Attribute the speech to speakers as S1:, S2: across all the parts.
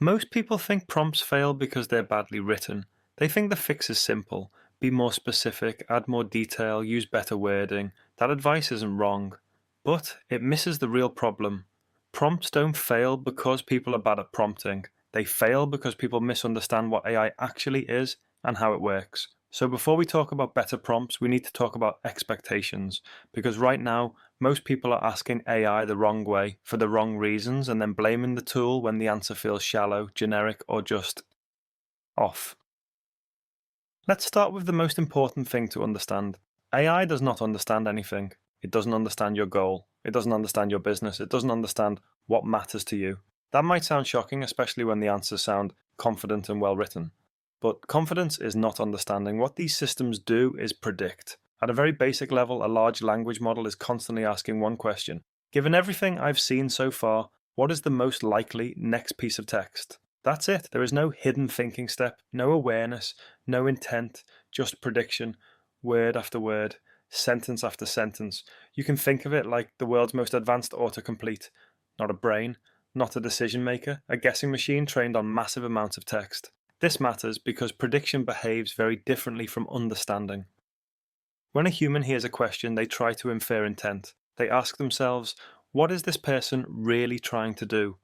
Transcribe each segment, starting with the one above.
S1: Most people think prompts fail because they're badly written. They think the fix is simple: be more specific, add more detail, use better wording. That advice isn't wrong, but it misses the real problem. Prompts don't fail because people are bad at prompting. They fail because people misunderstand what AI actually is and how it works. So before we talk about better prompts, we need to talk about expectations, because right now most people are asking AI the wrong way for the wrong reasons and then blaming the tool when the answer feels shallow, generic, or just off. Let's start with the most important thing to understand. AI does not understand anything. It doesn't understand your goal. It doesn't understand your business. It doesn't understand what matters to you. That might sound shocking, especially when the answers sound confident and well written. But confidence is not understanding. What these systems do is predict. At a very basic level, a large language model is constantly asking one question: given everything I've seen so far, what is the most likely next piece of text? That's it. There is no hidden thinking step, no awareness, no intent, just prediction, word after word, sentence after sentence. You can think of it like the world's most advanced autocomplete. Not a brain, not a decision maker, a guessing machine trained on massive amounts of text. This matters because prediction behaves very differently from understanding. When a human hears a question, they try to infer intent. They ask themselves, what is this person really trying to do?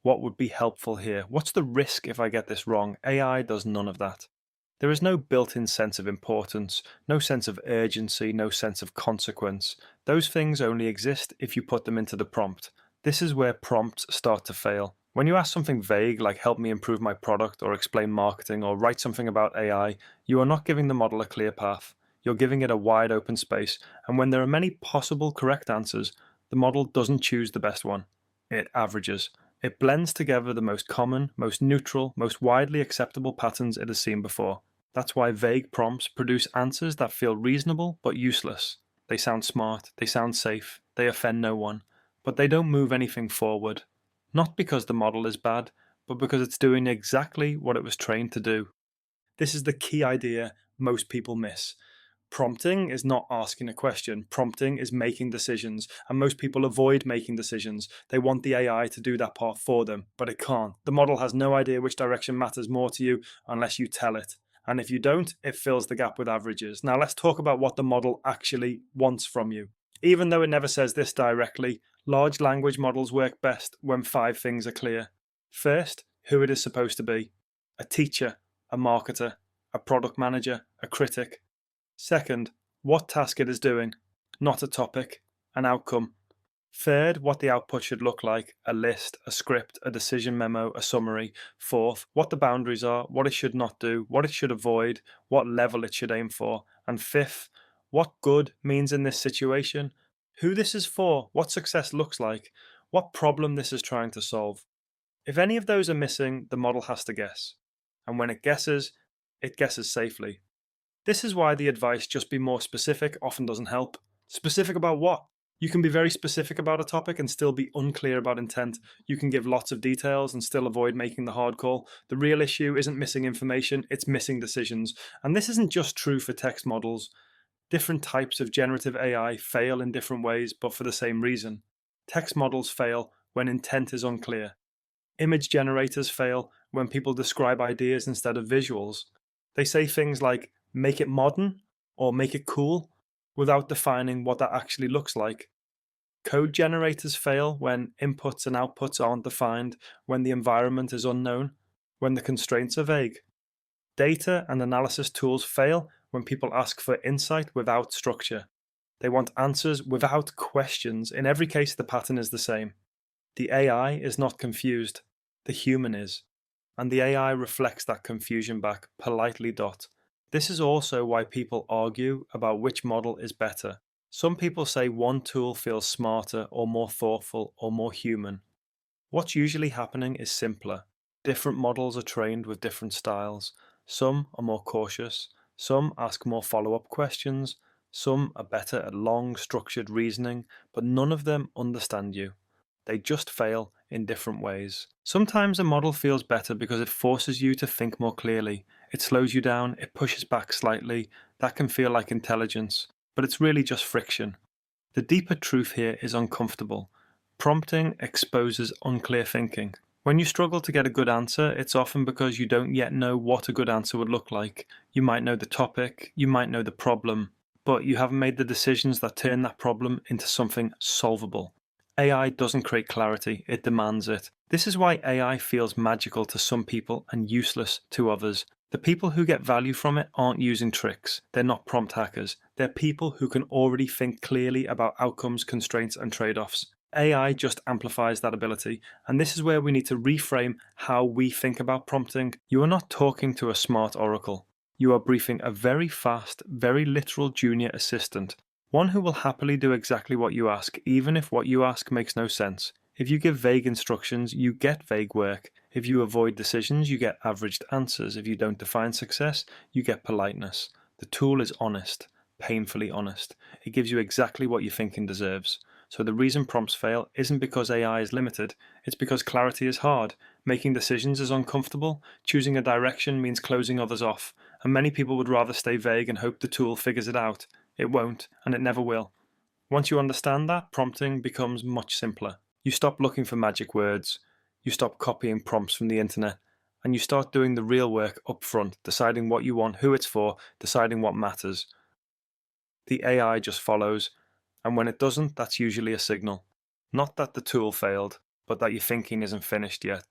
S1: What would be helpful here? What's the risk if I get this wrong? AI does none of that. There is no built-in sense of importance, no sense of urgency, no sense of consequence. Those things only exist if you put them into the prompt. This is where prompts start to fail. When you ask something vague like help me improve my product or explain marketing or write something about AI, you are not giving the model a clear path. You're giving it a wide open space, and when there are many possible correct answers, the model doesn't choose the best one. It averages. It blends together the most common, most neutral, most widely acceptable patterns it has seen before. That's why vague prompts produce answers that feel reasonable but useless. They sound smart, they sound safe, they offend no one, but they don't move anything forward. Not because the model is bad, but because it's doing exactly what it was trained to do. This is the key idea most people miss. Prompting is not asking a question. Prompting is making decisions, and most people avoid making decisions. They want the AI to do that part for them, but it can't. The model has no idea which direction matters more to you unless you tell it. And if you don't, it fills the gap with averages. Now let's talk about what the model actually wants from you. Even though it never says this directly, large language models work best when 5 things are clear. First, who it is supposed to be: a teacher, a marketer, a product manager, a critic. Second, what task it is doing, not a topic, an outcome. Third, what the output should look like: a list, a script, a decision memo, a summary. Fourth, what the boundaries are, what it should not do, what it should avoid, what level it should aim for. And fifth, what good means in this situation, who this is for, what success looks like, what problem this is trying to solve. If any of those are missing, the model has to guess. And when it guesses safely. This is why the advice "just be more specific" often doesn't help. Specific about what? You can be very specific about a topic and still be unclear about intent. You can give lots of details and still avoid making the hard call. The real issue isn't missing information, it's missing decisions. And this isn't just true for text models. Different types of generative AI fail in different ways, but for the same reason. Text models fail when intent is unclear. Image generators fail when people describe ideas instead of visuals. They say things like "make it modern" or "make it cool" without defining what that actually looks like. Code generators fail when inputs and outputs aren't defined, when the environment is unknown, when the constraints are vague. Data and analysis tools fail when people ask for insight without structure. They want answers without questions. In every case, the pattern is the same. The AI is not confused, the human is. And the AI reflects that confusion back politely. This is also why people argue about which model is better. Some people say one tool feels smarter or more thoughtful or more human. What's usually happening is simpler. Different models are trained with different styles. Some are more cautious, some ask more follow-up questions, some are better at long, structured reasoning, but none of them understand you. They just fail in different ways. Sometimes a model feels better because it forces you to think more clearly. It slows you down, it pushes back slightly. That can feel like intelligence, but it's really just friction. The deeper truth here is uncomfortable. Prompting exposes unclear thinking. When you struggle to get a good answer, it's often because you don't yet know what a good answer would look like. You might know the topic, you might know the problem, but you haven't made the decisions that turn that problem into something solvable. AI doesn't create clarity, it demands it. This is why AI feels magical to some people and useless to others. The people who get value from it aren't using tricks. They're not prompt hackers. They're people who can already think clearly about outcomes, constraints, and trade offs. AI just amplifies that ability, and this is where we need to reframe how we think about prompting. You are not talking to a smart oracle. You are briefing a very fast, very literal junior assistant, one who will happily do exactly what you ask, even if what you ask makes no sense. If you give vague instructions, you get vague work. If you avoid decisions, you get averaged answers. If you don't define success, you get politeness. The tool is honest, painfully honest. It gives you exactly what your thinking deserves. So the reason prompts fail isn't because AI is limited, it's because clarity is hard. Making decisions is uncomfortable. Choosing a direction means closing others off, and many people would rather stay vague and hope the tool figures it out. It won't, and it never will. Once you understand that, prompting becomes much simpler. You stop looking for magic words, you stop copying prompts from the internet, and you start doing the real work up front, deciding what you want, who it's for, deciding what matters. The AI just follows, and when it doesn't, that's usually a signal. Not that the tool failed, but that your thinking isn't finished yet.